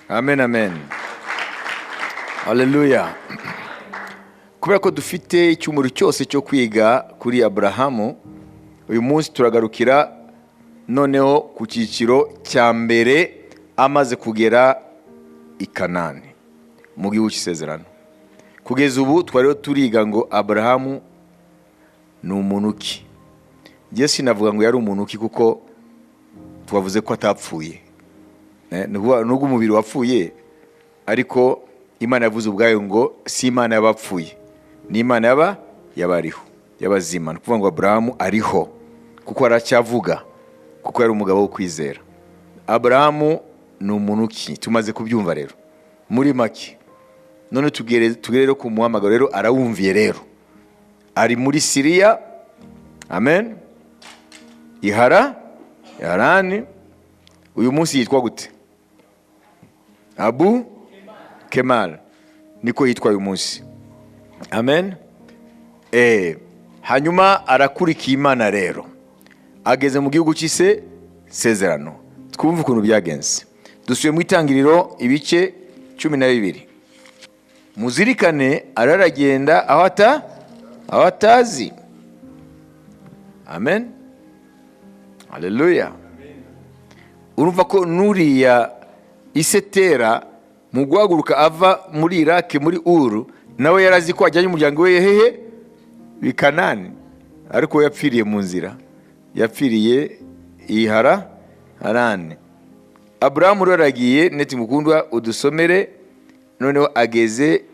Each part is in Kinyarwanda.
Amen, amen. Haleluya. Kubera ko dufite icyumweru cyose cyo kwiga kuri Aburahamu, uyu munsi turagarukira noneho ku cyiciro cya mbere amaze kugera i Kanani mu gihugu cy'isezerano. Kugeza ubu twari turiga ngo Aburahamu ni umuntu ki. Njye sinavuga ngo yari umuntu ki kuko twavuze ko atapfuye. Nubwo umubiri wapfuye, ariko Imana yavuze ubwayo ngo si Imana y'abapfuye, ni Imana y'abariho, y'abazima. Ni ukuvuga ngo Aburahamu ariho kuko aracyavuga, kuko yari umugabo wo kwizera. Aburahamu ni umuntu ki? Tumaze kubyumva rero muri make. None tugere rero ku muhamagaro rero, arawumviye rero. Ari muri Siriya, amen, Harani. Uyu munsi yitwa gute? Abu Kemal, niko yitwa uyu munsi. Amen. Hanyuma arakurikiye Imana rero, ageze mu gihugu cy'isezerano. Twumva ukuntu byagenze. Dusuye mu Itangiriro ibice 12. Muzirikane araragenda aho atazi. Amen. Haleluya. Urumva ko nuriya Isetera mu guhaguruka ava muri Iraki muri Uru, nawe yarazi ko ajyanye umuryango we hehe i Kanani, ariko yapfiriye mu nzira, yapfiriye i Harani. Aburahamu rero aragiye, neti mukundwa udusomere noneho ageze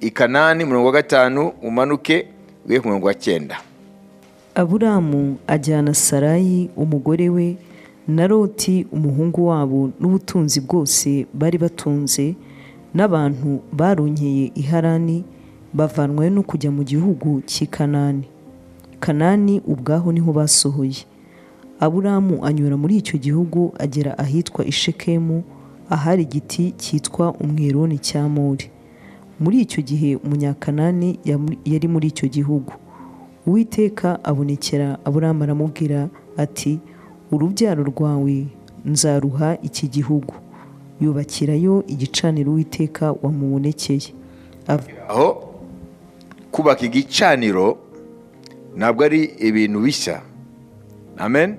i Kanani 5 umanuke uye ku 9. Aburahamu ajyana Sarayi umugore we na Loti umuhungu wabo n'ubutunzi bwose bari batunze n'abantu baronkeye i Harani, bavanwe no kujya mu gihugu cy'i Kanani. Kanani ubwaho niho basohoye. Aburahamu anyura muri icyo gihugu agera ahitwa i Shekemu, ahari igiti cyitwa umweroni cya More. Muri icyo gihe umunyakanani yari muri icyo gihugu. Uwiteka abonekera Aburahamu aramubwira ati, urubyaro rwawe nzaruha iki gihugu. Yubakirayo igicaniro Uwiteka wamubonekeye. Aho kubaka igicaniro ntabwo ari ibintu bishya. Amen.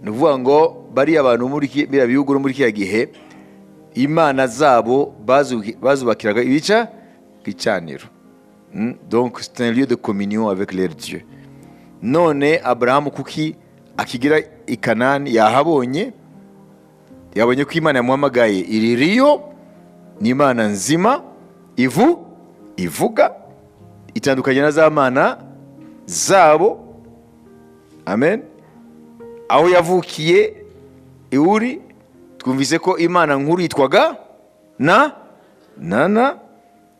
Nuvuga ngo bari abantu muri biriya bihugu muri kiya gihe, imana zabo bazubakiraga igicaniro. Donc c'est un lieu de communion avec leur Dieu. None Abraham kuki akigira i Kanani, yabonye ko Imana yamuhamagaye iririyo, ni Imana nzima ivuga, itandukanye na za mana zabo. Amen. Aho yavukiye Uri, twumvise ko Imana nkuru yitwaga Nana,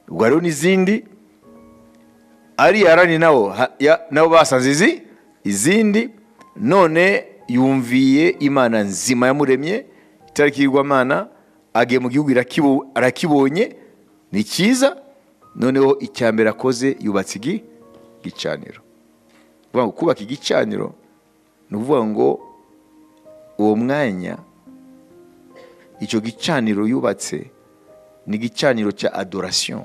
ubwo n'izindi ari Harani nabo basanze izindi. None yumviye Imana nzima yamuremye itarikirwa mana, agiye mu gihugu arakibonye ni cyiza. Noneho icyambere akoze yubatse igicaniro. Kubaka igicaniro ni ukuvuga ngo uwo mwanya icyo gicaniro yubatse ni igicaniro cya adoration.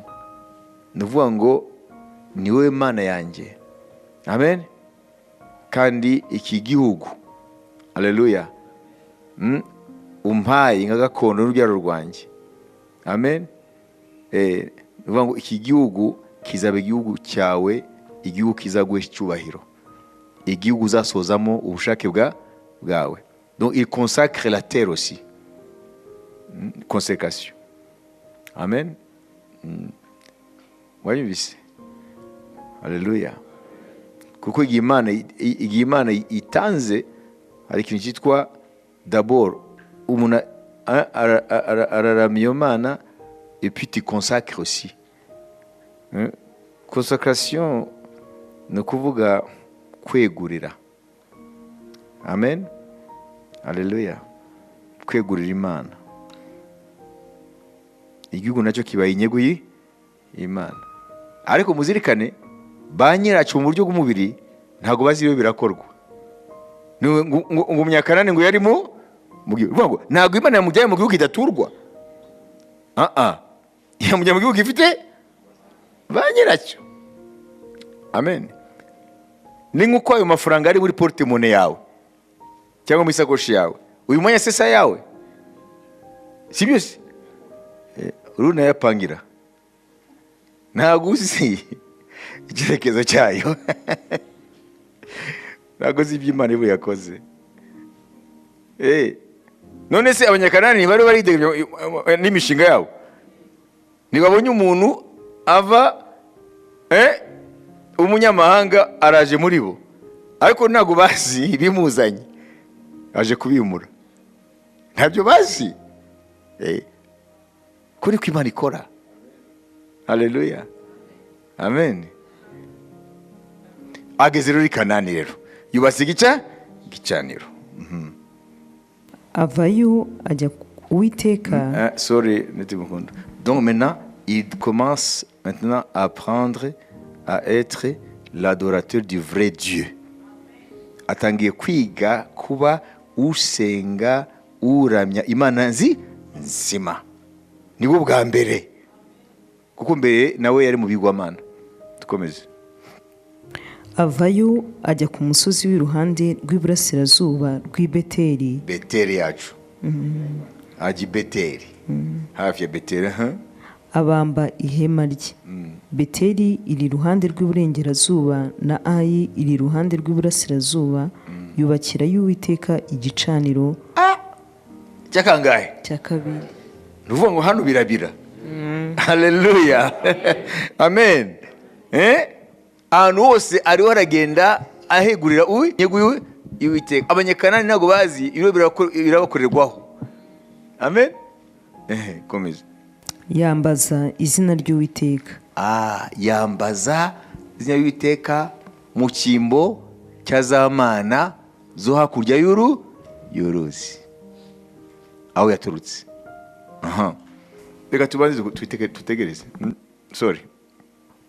Ni ukuvuga ngo ni wowe Mana yanjye. Amen. Kandi iki gihugu, haleluya, umpaye nka gakondo n'urubyaro rwanjye. Amen. Ni ukuvuga ngo iki gihugu kizaba igihugu cyawe, igihugu kizaguha icyubahiro, igihugu uzasozamo ubushake bwawe. Donc il consacre la terre aussi. Consécration. Amen. Wayumvise? Haleluya. Kuko igihe Imana itanze, hari ikintu cyitwa d'abord umuntu araramya iyo Mana, et puis tu consacres aussi. Consacration ni ukuvuga kwegurira. Amen. Haleluya. Kwegurira Imana. Igihugu nacyo kibaye inyego y'Imana. Ariko muzirikane, ba nyiracyo mu buryo bw'umubiri ntabwo bazi iyo birakorwa. Ngo umunyakanani ngo yari uvuga ngo ntabwo imana yamujyanye mu gihugu kidaturwa, yamujyanye mu gihugu gifite ba nyiracyo. Amen. Ni nk'uko ayo mafaranga ari muri portemone yawe cyangwa mu isakoshi yawe, uyu mwanya sesa yawe, si byose urunayapangira, ntabwo uzi icyerekezo cyayo ntabwo uzi ibyo Imana iba yakoze. None se abanyakanani bari baridegembya n'imishinga yabo, ntibabonye umuntu ava umunyamahanga araje muri bo, ariko ntabwo bazi bimuzanye aje kubimura, ntabyo bazi. Kuri ko Imana ikora. Haleluya, amen. Ageze rero i Kanani, rero yubatse igicaniro. Avayo ajya Uwiteka. Donc maintenant, il commence maintenant à apprendre à être l'adorateur du vrai Dieu. Atangiye kwiga kuba usenga uramya Imana nzima. Nibwo bwa mbere, kuko mbere nawe yari mu bigwamana. Dukomeze. Avayo ajya ku musozi w'iruhande rw'iburasirazuba rw'i Beteli. Beteli yacu. Aji Beteli. Hafi ya Beteli. Abamba ihema rye. Beteli iri iruhande rw'iburengerazuba na Ayi iri iruhande rw'iburasirazuba. Yubakira y'Uwiteka igicaniro. Cyakangahe? Cya kabiri. Nuvuga ngo hano birabira. Haleluya. Amen. Ahantu hose ariho aragenda ahegurira Uwiteka. Abanyakanani ntabwo bazi ibyo birabakorerwaho. Amen. Komeza. Yambaza izina ry'Uwiteka. Yambaza izina ry'Uwiteka mu cyimbo cya za mana zo hakurya y'uruzi, aho yaturutse. Reka tubanze tutegereze.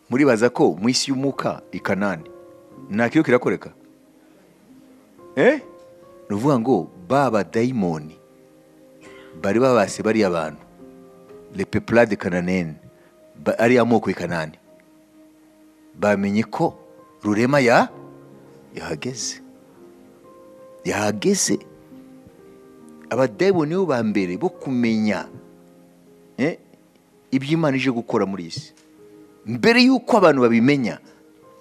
Muribaza ko mu isi y'umwuka i Kanani nta kintu kirakoreka? Nuvuga ngo baba dayimoni bari babase bari abantu, le peuple de Canaan, ari amoko i Kanani, bamenye ko Rurema yahageze. Abadayimoni bo ba mbere bo kumenya ibyo Imana ije gukora muri isi, mbere y'uko abantu babimenya,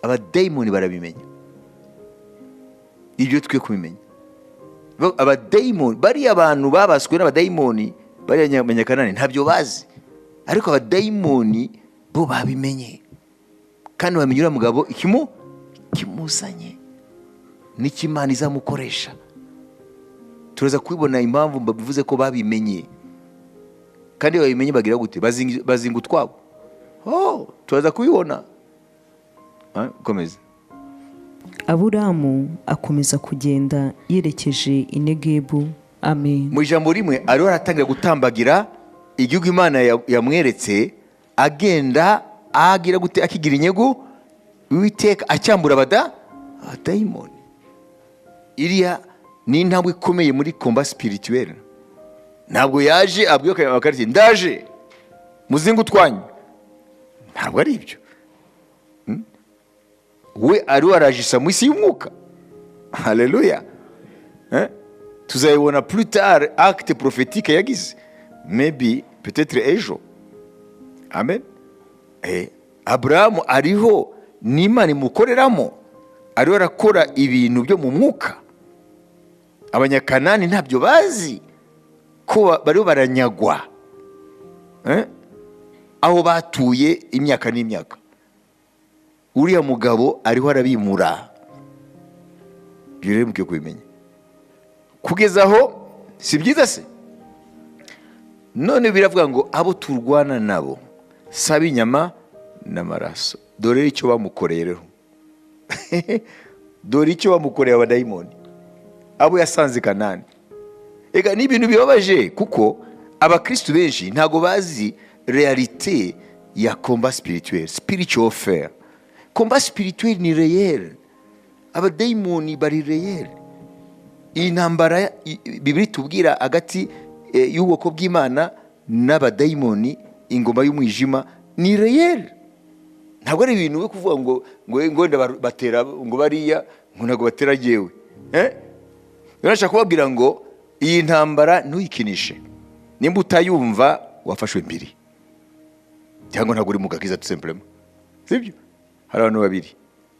abadayimoni barabimenya. Ibyo twe kubimenya, abadayimoni bari abantu babaswe n'abadayimoni bari abanyakanani ntabyo bazi, ariko abadayimoni bo babimenye, kandi bamenye uriya mugabo ikimuzanye n'ikimana izamukoresha. Turaza kubibona impamvu babivuze ko babimenye, kandi babimenye bagira gute? Bazinga utwabo. Turaza kubibona. Komeza. Aburamu akomeza kugenda yerekeje i Negebu. Amen. Mu ijambo rimwe ariho aratangira gutambagira igihugu Imana yamweretse, agenda agira gute? Akigira inyego Uwiteka, acyambura abadayimoni. Iriya ni intambwe ikomeye muri combat spirituel. Ntabwo yaje abwiye akariti ndaje muzinga utwanyu, ntabwo ari ibyo. We ariho arajisa mu isi y'umwuka. Haleluya. Tuzayibona plus tard acte prophétique yagize, maybe peut-être ejo. Amen. Abrahamu ariho n'Imana imukoreramo, ariho arakora ibintu byo mu mwuka. Abanyakanani ntabyo bazi ko bariho baranyagwa aho batuye imyaka n'imyaka. Uriya mugabo ariho arabimura. Ibyo rero mukwiye kubimenya. Kugeza aho si byiza se? None biravuga ngo abo turwana nabo saba inyama n'amaraso. Dore icyo bamukoreye rero. Dore icyo bamukoreye abadayimoni, abo yasanze Kanani. Ega ni ibintu bibabaje, kuko abakristo benshi ntago bazi realite ya combat spirituel, spiritual warfare. Combat spirituel ni réel. Abadayimoni bari réel. iyi ntambara Bibiliya itubwira hagati y'ubwoko bw'Imana n'abadayimoni, ingoma y'umwijima, ni reyeri. Ntabwo ari ibintu we kuvuga ngo wenda batera ngo bariya ngo ntabwo batera jyewe. Nashaka kubabwira ngo iyi ntambara ntuyikinishe. Nimba utayumva wafashwe mbiri, cyangwa ntabwo uri mu gakiza tout simplement. Sibyo? Hari abantu babiri,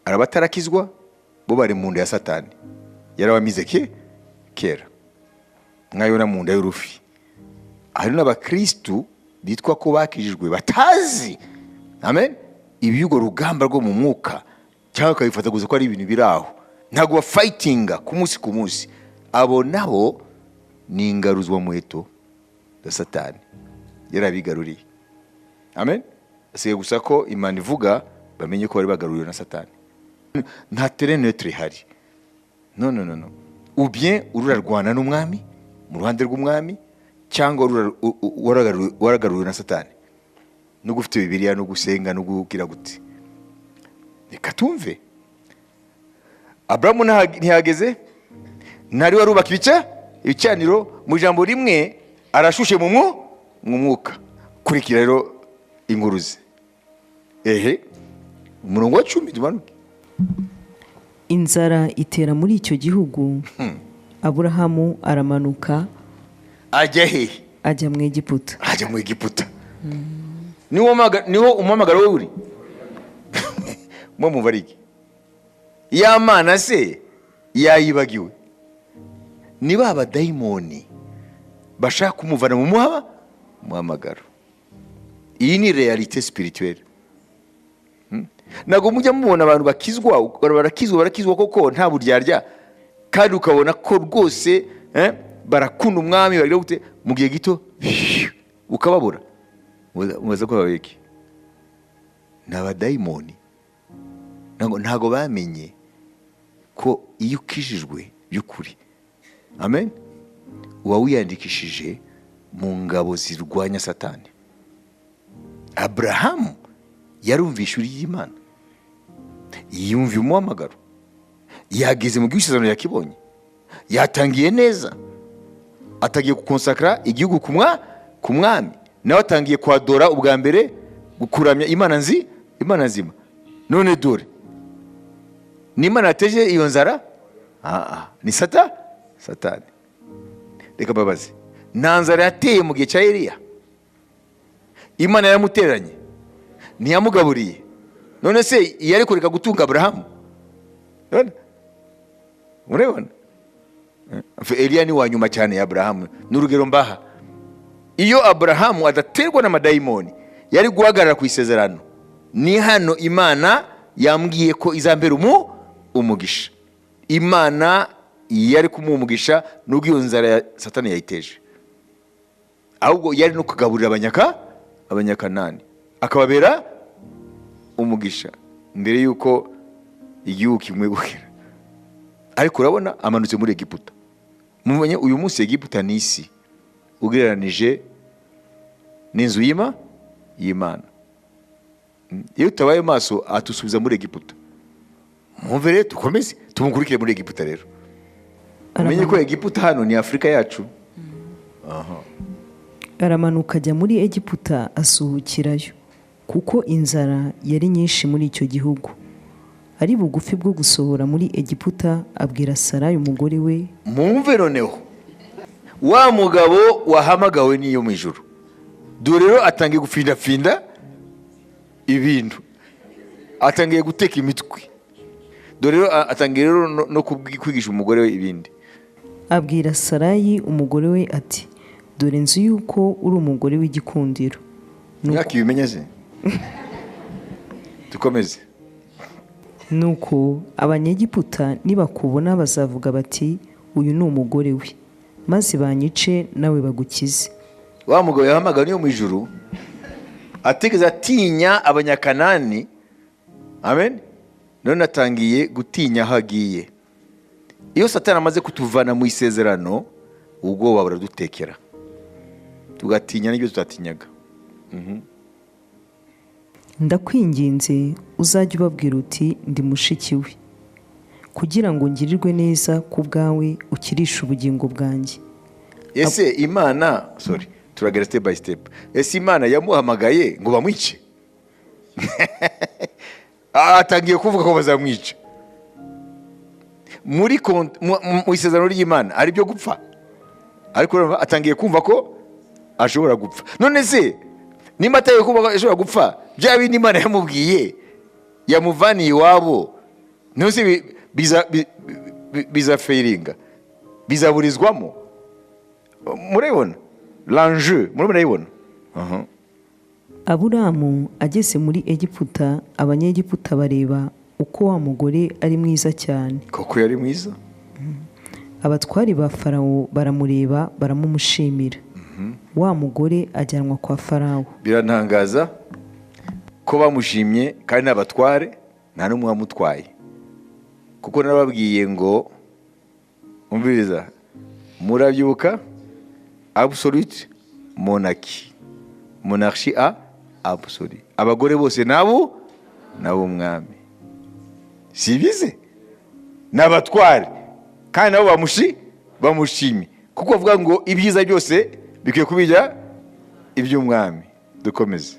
hari abatarakizwa bo bari mu nda ya Satani, yarabamize kera mwayona mu nda y'urufi. Hari n'abakristu bitwa ko bakijijwe batazi, amen, iby'urwo rugamba rwo mu mwuka, cyangwa akabifata gusa ko ari ibintu biri aho, ntabwo bafightinga ku munsi ku munsi. Abo nabo ni ingaruzwa muheto ya Satani, yarabigaruriye. Amen. Asigaye gusa ko Imana ivuga bamenye ko bari bagaruriwe na Satani. Nta terrain neutre hari. No. Ubien urarwana n'umwami mu ruhande rw'umwami, cyangwa waragaruwe na Satani. No gufite Bibiliya, no gusenga, no gugira gute. Reka tumve. Abrahamu ntihageze, ntari warubaka ibicaniro, mu jambo rimwe arashushe mu mwuka. Kurikira rero inguruze. Umurongo wa 10 tumanuke. Inzara itera muri icyo gihugu. Aburahamu aramanuka ajya he? Ajya mu Egiputa. Niho umamagaro we uri. Mwe mubariki. Ya mana se yayibagiwe. Niba abadayimoni bashaka kumuvana mu muhamagaro. Iyi ni realite spirituelle. Nago mujya mubona abantu barakizwa koko nta buryarya, kandi ukabona ko rwose barakunda umwami, bagira gute, mu gihe gito ukababura. Mubaza ko babiki n'abadayimoni. Ntago bamenye ko iyo ukijijwe by'ukuri, amen, uba wiyandikishije mu ngabo zirwanya Satani. Abrahamu yarumvishe uri y'Imana, yumviye umuhamagaro, yageze mu gihugu yakibonye, yatangiye neza, atagiye gukonsakra igihugu ku mwami, nawe atangiye kwadora ubwa mbere, gukuramya Imana nzima. None dore ni Imana yateje iyo nzara? Ni Satani. Reka babaze, nta nzara yateye mu gihe cya Eliya? Imana yaramuteranye, ntiyamugaburiye. None se yari kureka gutunga Abrahamu? Murabona? Eliya ni wanyuma cyane ya Abrahamu. N'urugero mbaha, iyo Abrahamu adaterwa n'amadayimoni yari guhagarara ku isezerano. Ni hano Imana yambwiye ko izambera umugisha. Imana yari kumuha umugisha nubwo iyo nzara ya Satani yayiteje. Ahubwo yari no kugaburira abanyakanani, akababera umugisha mbere yuko igihugu kimwegukira. Ariko urabona amanutse muri Egiputa. Mubonye uyu munsi Egiputa ni isi ugereranije n'inzu y'Imana. Iyo utabaye maso atusubiza muri Egiputa. Mwumve rero tukomeze tumukurikire muri Egiputa rero. Umenye ko Egiputa hano ni Afrika yacu. Aramanuka ajya muri Egiputa asuhukirayo, kuko inzara yari nyinshi muri icyo gihugu. Ari bugufi bwo gusohora muri Egiputa, abwira Sarayi umugore we. Mwumve noneho wa mugabo wahamagawe n'iyo mu ijuru, dore rero atangiye gufindafinda ibintu, atangiye guteka imitwe. Dore rero atangiye rero no kwigisha umugore we ibindi. Abwira Sarayi umugore we ati, dore nzi yuko uri umugore w'igikundiro. Mwaki bimenyeze. Tukomeze. Nuko abanyegiputa nibakubona bazavuga bati, uyu ni umugore we, maze banyice nawe bagukize. Wa mugabo yahamagara niyo mu ijuru, atigeze atinya abanyakanani. Amen. None atangiye gutinya aho agiye. Iyo Satani amaze kutuvana mu isezerano, ubwoba buradutekera, tugatinya n'ibyo tutatinyaga. Ndakwinginze uzajye ubabwira uti ndi mushiki we, kugira ngo ngirirwe neza ku bwawe ukirishe ubugingo bwanjye. ese Imana turagera step by step. Ese Imana yamuhamagaye ngo bamwice? Atangiye kuvuga ko bazamwica. Mu isezerano ry'Imana ari byo gupfa, ariko atangiye kumva ko ashobora gupfa. None se nimba ataye kumva ko ashobora gupfa, bya bindi Imana yamubwiye yamuvaniye iwabo, nose biza failinga, bizaburizwamo. Murabibona l'enjeu, murabibona. Aburamu ageze muri Egiputa, abanyegiputa bareba uko wa mugore ari mwiza cyane. Koko yari mwiza. Abatwari ba Farawo baramureba, baramumushimira. Wa mugore ajyanwa kwa Farawo. Birantangaza ko bamushimye kandi n'abatware nta n'umwe wamutwaye, kuko nababwiye ngo umviriza, murabyuka absolute monarchie absolue, abagore bose nabo umwami, si bize n'abatware kandi nabo bamushimye, kuko bavuga ngo ibyiza byose bikwiye kubijya iby'umwami. Dukomeze.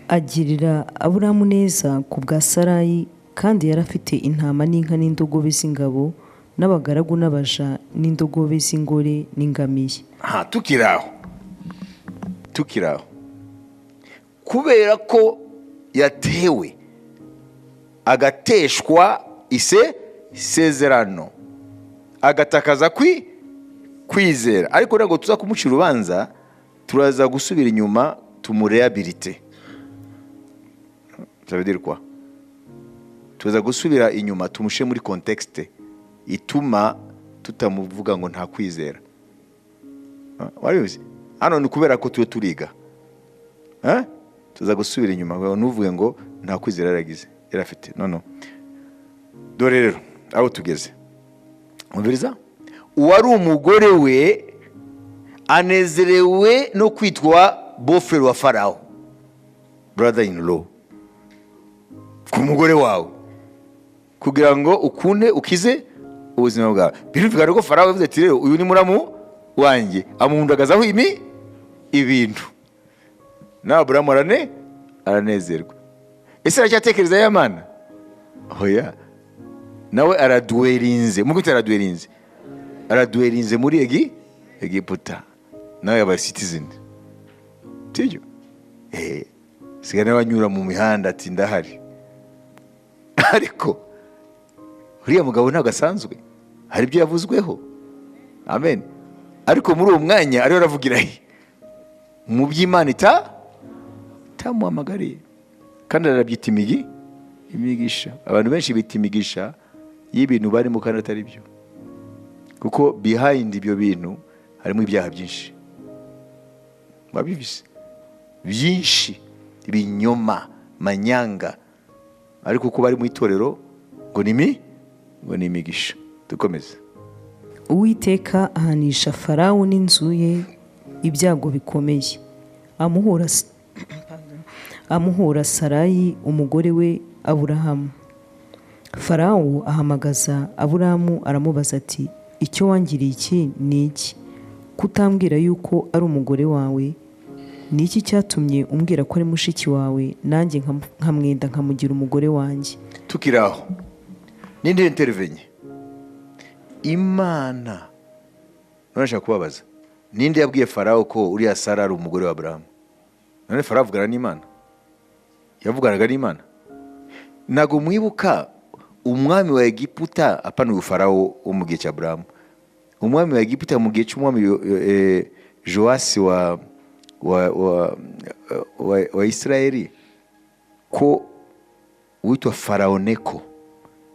Agirira Aburamu neza ku bwa Sarayi, kandi yari afite intama n'inka n'indogobe z'ingabo n'abagaragu n'abaja n'indogobe z'ingore n'ingamiye. Tukiri aho, kubera ko yatewe agateshwa isezerano, agatakaza kwizera, ariko ntabwo tuza kumucira urubanza, turaza gusubira inyuma tumurehabilite. Tuza gusubira inyuma tumushe muri contexte ituma tutamuvuga ngo nta kwizera. Waribuze hano ni kubera ko tuwe turiga, tuza gusubira inyuma ngo nuvuge ngo nta kwizera yarafite. No. Dore rero aho tugeze, umviriza, uwari umugore we anezerewe no kwitwa bofero wa Farawo, brother in law, ku mugore wawe, kugira ngo ukunde ukize ubuzima bwawe. Birumvikana ko Farawo yavuze ati rero uyu ni muramu wanjye, amuhundagazaho ibintu, na Aburamu aranezerwa. Ese aracyatekereza ya Mana? Oya, nawe aradwerinze, mugute aradwerinze muri Egiputa, nawe yaba citizen. Tijyo sigana banyura mu mihanda ati ndahari, ariko uriya mugabo ntabwo asanzwe, hari ibyo yavuzweho. Amen. Ariko muri uwo mwanya ariho aravugira mu by'Imana itamuhamagariye, kandi arabyita imigisha. Abantu benshi bita imigisha y'ibintu barimo kandi atari byo, kuko behind ibyo bintu harimo ibyaha byinshi, babibise byinshi, ibinyoma, manyanga, ariko uko bari mu itorero ngo ni imigisha. Dukomeze. Uwiteka ahanisha Farawo n'inzu ye ibyago bikomeye, amuhora Sarayi umugore we Aburahamu. Farawo ahamagaza Aburamu aramubaza ati, icyo wangiriye iki ni iki? Kutambwira yuko ari umugore wawe? Ni iki cyatumye umbwira ko ari mushiki wawe, nanjye nkamwenda nkamugira umugore wanjye? Tukiri aho, ninde intervenye? Imana. Nashaka kubabaza, ninde yabwiye Farawo ko uriya Sara ari umugore wa Aburahamu? None Farawo avugana n'Imana? Yavuganaga n'Imana? Ntago mwibuka umwami wa Egiputa, apana uyu Farawo wo mu gihe cya Aburahamu, umwami wa Egiputa mu gihe cy'umwami Joasi wa Israeli, ko witwa Farawo Neko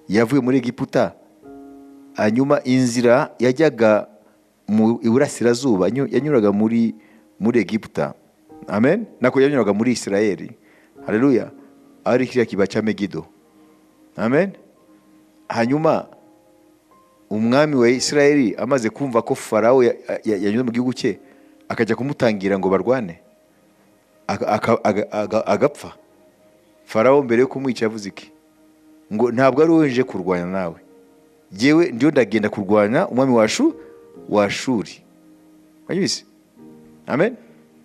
yavuye muri Egiputa, hanyuma inzira yajyaga mu iburasirazuba yanyuraga muri Egiputa. Amen. Nako yanyuraga muri Israeli. Haleluya. Ari kiriya kiba cya Megido. Amen. Hanyuma umwami wa Israeli amaze kumva ko Farawo yanyuze mu gihugu cye, akajya kumutangira ngo barwane, agapfa. Farawo mbere yo kumwica yavuze iki? Ngo ntabwo ari wowe nje kurwanya nawe, yewe ndiyo ndagenda kurwanya umwami wa Ashuri. Wanyise? Amen.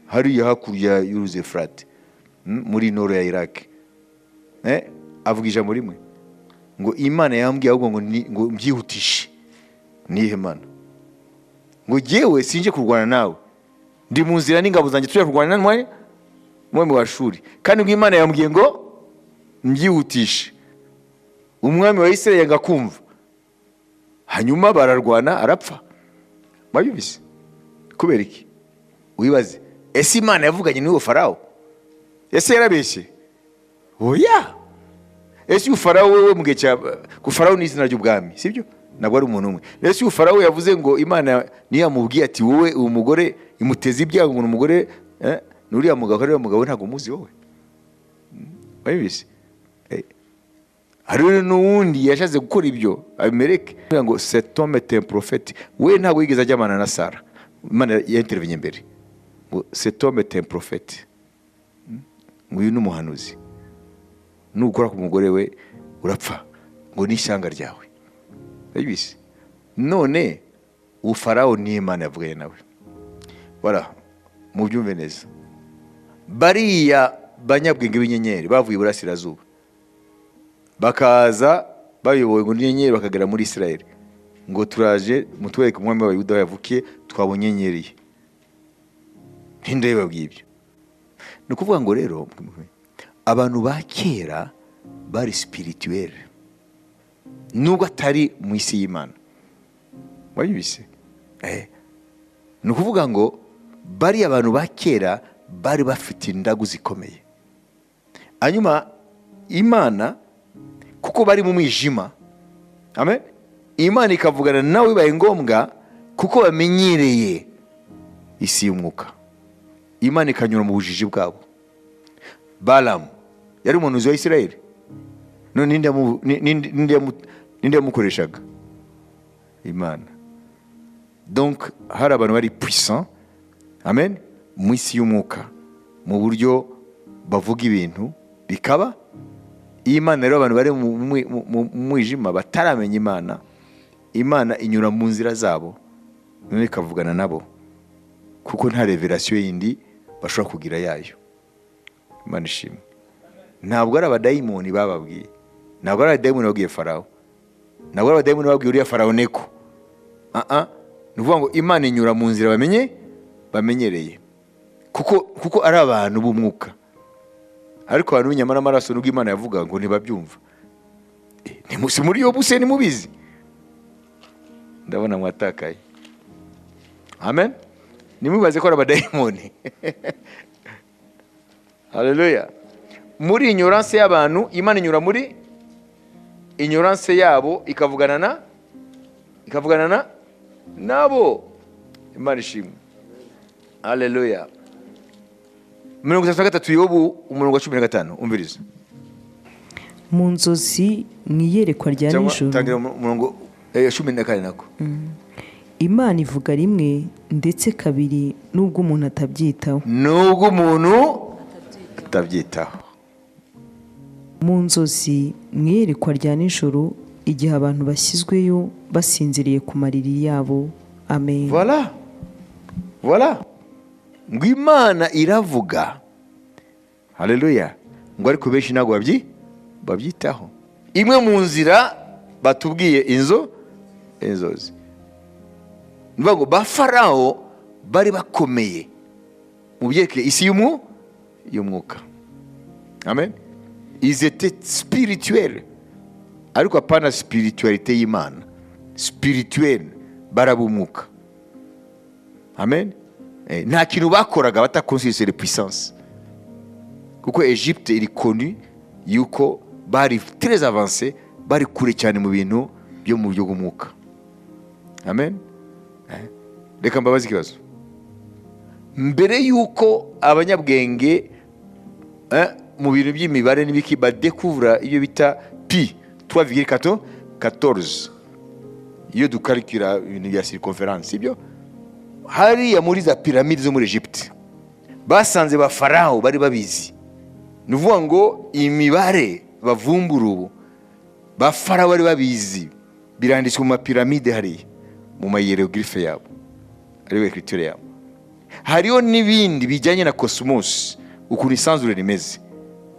Hariya hakurya y'uruzi Efurate, muri noro ya Iraq. Avuga ijambo rimwe ngo Imana yambwiye ahubwo ngo mbyihutishe. Nihe Mana? Ngo jewe sinje kurwana nawe, ndi mu nzira n'ingabo zanjye tujya kurwana n'umwami wa Ashuri, kandi ngo Imana yambwiye ngo mbyihutishe. Umwami wa Isirayeli yanga kumva, hanyuma bararwana arapfa. Bayumvise? Kubera iki? Wibaze, ese Imana yavuganye n'uwo Farawo? Ese yarabeshye? Oya. Ese Farawo wewe mu gihe cya ku Farawo ni izina ry'ubwami, sibyo? Nabwo ari umuntu umwe. Ese Farawo yavuze ngo Imana niyo yamubwiye ati wowe uwo mugore imuteze ibyago, ngo umugore nuriya mugabo ari umugabo ntago muzi wowe. Bayumvise? Hari n'uwundi yashaze gukora ibyo Abimeleki, ngo cet homme est un prophète. We ntago yigeze ajyamana na Sara. Imana yaintervenye mbere. Ngo cet homme est un prophète. Ngo uyu n'umuhanuzi. Nukora ku mugore we urapfa, ngo n'ishyanga ryawe. Bayibise? None Farawo ni Imana yavuganye nawe. Voilà, mu byumve neza. Bariya banyabwenge b'inyenyeri bavuye iburasirazuba, bakaza bayobowe ngo n'inyenyeri bakagera muri Isirayeli, ngo turaje mutwereke umwami w'Abayuda yavukiye, twabonye inyenyeri. Ninde babwiye ibyo? Ni ukuvuga ngo rero abantu ba kera bari spirituel, nubwo atari mu isi y'Imana. Wayibise? Ni ukuvuga ngo bari abantu ba kera bari bafite indagu zikomeye. Hanyuma Imana, kuko bari mu mwijima, amen, Imana ikavugana nawe bibaye ngombwa, kuko bamenyereye isi y'umwuka. Imana ikanyura mu bujiji bwabo. Balamu yari umuhanuzi wa Isirayeli, none ninde yamukoreshaga? Imana. Donc hari abantu bari puissant, amen, mu isi y'umwuka, mu buryo bavuga ibintu bikaba. Imana rero abantu bari mu mwijima bataramenya Imana, Imana inyura mu nzira zabo, none ikavugana nabo, kuko nta revelation yindi bashobora kugira yayo. Imana ishimwe. Ntabwo ari abadayimoni bababwiye, ntabwo ari abadayimoni babwiye Farawo, ntabwo ari abadayimoni babwiye uriya Farawo Neko. Ni ukuvuga ngo Imana inyura mu nzira bamenyereye, kuko ari abantu b'umwuka. Ariko abantu b'inyama n'amaraso nubwo Imana yavuga ngo ntibabyumva. Si muri yo buse nimubizi? Ndabona mwatakaye. Amen. Nimubaze ko ari abadayimoni. Haleluya. Muri ignorance y'abantu, Imana inyura muri ignorance yabo, ikavugana nabo. Imana ishimwe. Haleluya. 33 Yobu umurongo wa 15. Umviriza. Mu nzozi mwiyerekwa rya nijoro. Tangira umurongo 14 nako. Imana ivuga rimwe ndetse kabiri nubwo umuntu atabyitaho. Mu nzozi mwiyerekwa rya nijoro, igihe abantu bashyizweyo basinziriye ku mariri yabo. Amen. Voilà. Ngo Imana iravuga. Haleluya. Ngo ariko benshi ntabwo babyitaho. Imwe mu nzira batubwiye inzozi. Nivuga ngo ba Farawo bari bakomeye mu byerekeye isi y'umwuka. Amen. Ils étaient spirituels, ariko apana spiritualité y'Imana. Spirituel, barabumuka. Amen. Nta kintu bakoraga batakonsidere les puissances, kuko Egypte iri connu yuko bari très avancé, bari kure cyane mu bintu byo mu buryo bw'umwuka. Amen. Reka mbabaze ikibazo. Mbere yuko abanyabwenge mu bintu by'imibare n'ibiki badekuvura iyo bita pi 3,14, iyo dukalkira ibintu bya circonférence, ibyo hariya muri za piramide zo muri Egypte basanze ba Farawo bari babizi. Nuvuga ngo imibare bavumbura ubu ba Farawo bari babizi, biranditswe mu mapiramide hariya mu mahieroglyphe yabo ariyo écriture yabo. Hariho n'ibindi bijyanye na cosmos ukuntu isanzure rimeze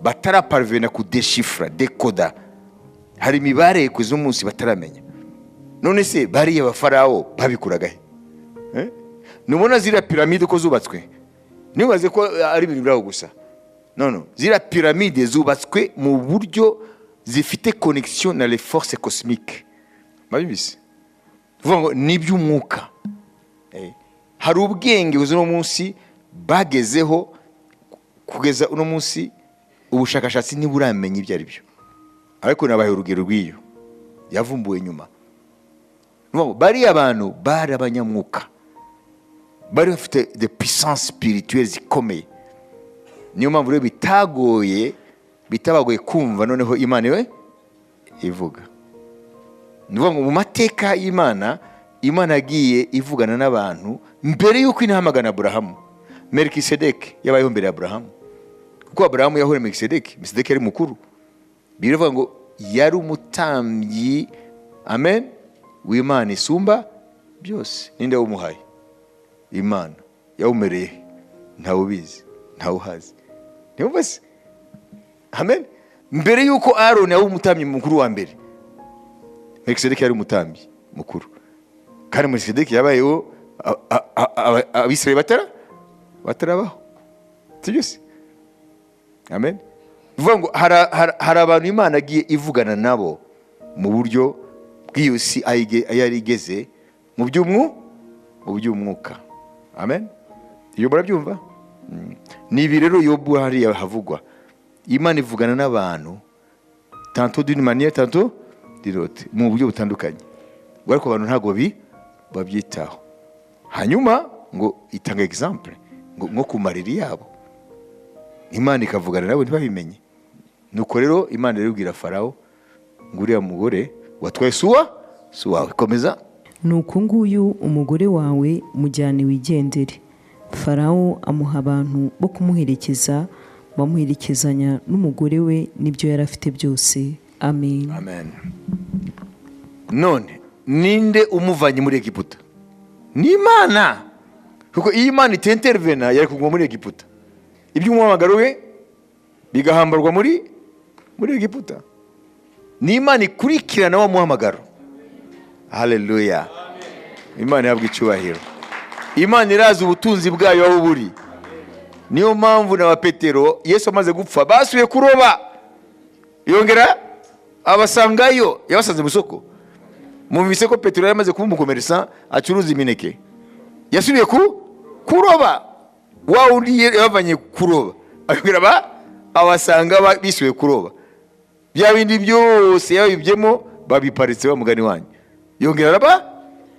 bataraparvena kudeshifra dekoda. Hari imibare kuzo munsi bataramenya. None se bariya abafarawo babikuragahe? Nubona ziriya piramide uko zubatswe nibaze ko ari ibintu biraho gusa. No, ziriya piramide zubatswe mu buryo zifite connexion na les forces cosmiques. Babibise vuga ngo ni by'umwuka. Hari ubwenge uno munsi bagezeho kugeza uno munsi ubushakashatsi ntiburamenya ibyo ari byo, ariko nabaye urugero rw'iyo yavumbuwe nyuma. Bari abantu bari abanyamwuka, bari bafite de puissance spirituelle zikomeye. Niyo mpamvu rero bitabagoye kumva noneho Imana iwe ivuga. Nuvuga ngo mu mateka y'Imana, Imana yagiye ivugana n'abantu mbere y'uko inahamagana Aburahamu. Melkisedeki yabayeho mbere ya Aburahamu, kuko Aburahamu yahuye na Melkisedeki. Melkisedeki yari mukuru, biravuga ngo yari umutambyi, amen, w'Imana isumba byose. Ninde wumuhaye? Imana. Yawumereye ntawe ubizi, ntawe uhazi. Niyo se, amen. Mbere y'uko Aaron yawe umutambyi mukuru wa mbere, Melkisedeki yari umutambyi mukuru. Kandi Melkisedeki yabayeho Abisirayeli batarabaho. Sibyo se? Amen. Bivuga ngo hari abantu Imana agiye ivugana nabo mu buryo bw'iyo si ayari igeze mu by'umwuka. Amen. Iyo murabyumva? Ni ibi rero Yobu hariya havugwa. Imana ivugana n'abantu tantôt d'une manière, tantôt d'une autre, mu buryo butandukanye. Ariko abantu ntago babyitaho. Hanyuma ngo itanga exemple ngo ku mariri yabo Imana ikavugana nabo ntibabimenye. Nuko rero Imana rero ibwira Farawo ngo uriya mugore watwaye suwawe komeza. Nuko nguyu umugore wawe mujyane wigendere. Farawo amuha abantu bo kumuherekeza, bamuherekezanya n'umugore we n'ibyo yari afite byose. Amen. Amen. None ninde umuvanye muri Egiputa? Ni Imana. Kuko iyi Imana itentervena yari kuguma muri Egiputa, iby'umuhamagaro we bigahambarwa muri Egiputa. Ni Imana ikurikirana wa muhamagaro. Haleluya. Imana yabwa icyubahiro. Imana irazi ubutunzi bwayo aho buri. Niyo mpamvu na Petero Yesu amaze gupfa basuye kuroba, yongera abasangayo, yabasanze mu isoko. Mumvise ko Petero yamaze kuba umukomerisa acuruza imineke, yasubiye kuroba. Wa undi yavanye kuroba akubwira abasanga bisuye kuroba. Bya bindi byose yabibyemo babiparitse wa mugani wanyu, yongera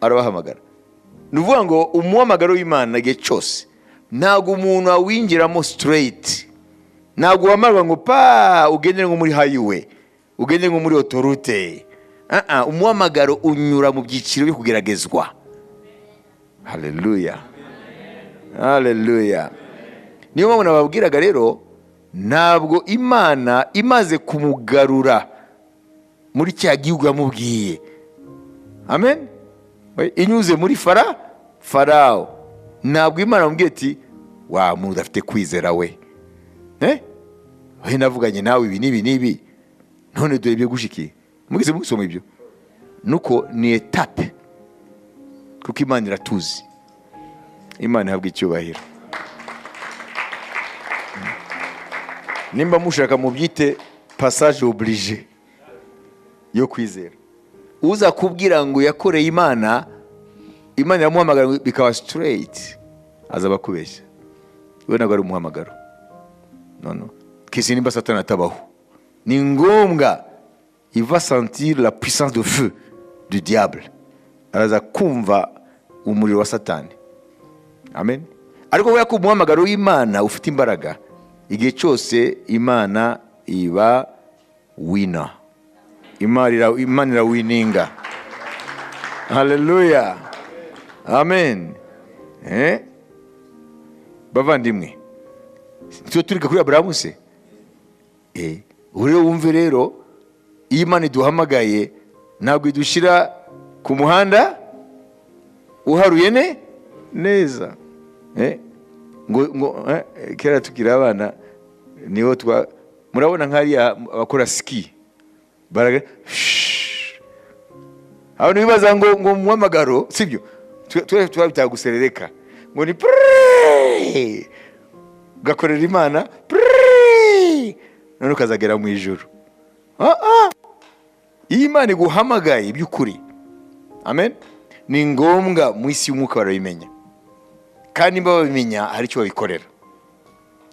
arabahamagara. Nuvuga ngo umuhamagaro w'Imana igihe cyose ntago umuntu awinjiramo straight. Ntago wamarwa ngo ugendere nko muri highway, ugendere nko muri autorite. Umuhamagaro unyura mu byiciro byo kugeragezwa. Haleluya. Haleluya. Niyo mpamvu nababwiraga rero, ntabwo Imana imaze kumugarura muri cya gihugu yamubwiye, amen, inyuze muri Farawo, ntabwo Imana amubwiye ati wa muntu afite kwizera we, we navuganye nawe ibi n'ibi none dore ibyo gushikiye. Mugize mugisoma ibyo, nuko ni etape, kuko Imana iratuzi. Imana ihabwa icyubahiro. Nimba mushaka mubyite passage obligé yo kwizera. Uza kubwira ngo yakoreye Imana yamuhamagara bikaba straight, azaba kubeshya. We ntabwo ari umuhamagaro. No. Kisi nimba Satani atabaho, ni ngombwa il va sentir la puissance de feu du diable. Araza kumva umuriro wa Satani. Amen. Ariko we yakumuhamagaro w'Imana ufite imbaraga, igihe cyose Imana iba winner. Imana irawininga. Haleluya. Amen. Bavandimwe, cyo turika kuri Aburahamu se? Uri wumve rero, Imana iduhamagaye ntabwo idushyira ku muhanda uharuye neza. Kera tukiri abana niho murabona nk'ariya abakora ski abantu bibaza ngo mu muhamagaro sibyo, twabita guserereka ngo ni ugakorera Imana none ukazagera mu ijuru. Iyo Imana iguhamagaye by'ukuri, amen, ni ngombwa mu isi y'umwuka barabimenya, kandi nimba babimenya hari icyo babikorera.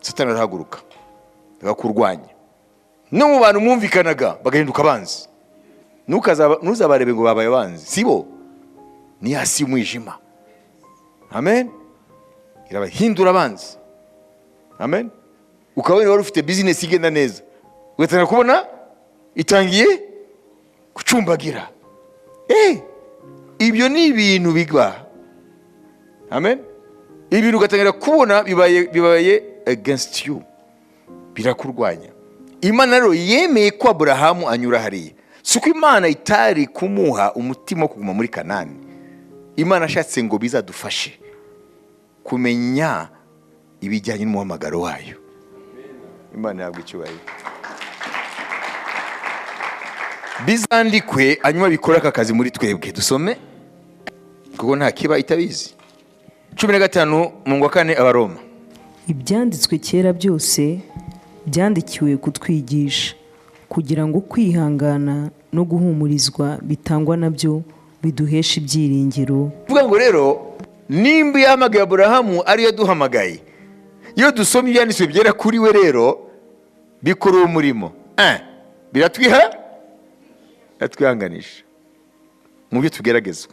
Satani arahaguruka bagakurwanya, no mu bantu mwumvikanaga bagahinduka abanzi. Ntuzabarebe ngo babaye abanzi, sibo, ni hasi y'umwijima. Amen. Irabahindura abanzi. Amen. Ukabona wari ufite business igenda neza, ugatangira kubona itangiye gucumbagira. Ibyo ni ibintu bigwa. Amen. Ibintu ugatangira kubona bibaye against you, birakurwanya. Imana rero yemeye ko Aburahamu anyura hariya, suko Imana itari kumuha umutima wo kuguma muri Kanani. Imana ashatse ngo bizadufashe kumenya ibijyanye n'umuhamagaro wayo. Imana yabwo icyubahiro. Bizandikwe hanyuma bikora aka kazi muri twebwe. Dusome kuko nta kiba itabizi. 15 mu wa 4 Abaroma. Ibyanditswe kera byose byandikiwe kutwigisha, kugira ngo kwihangana no guhumurizwa bitangwa nabyo biduhesha ibyiringiro. Vuga ngo rero nimba yahamagaye Aburahamu ariyo duhamagaye, iyo dusomye ibyanditswe byera kuri we rero bikora umurimo, biratwihanganisha mu byo tugeragezwa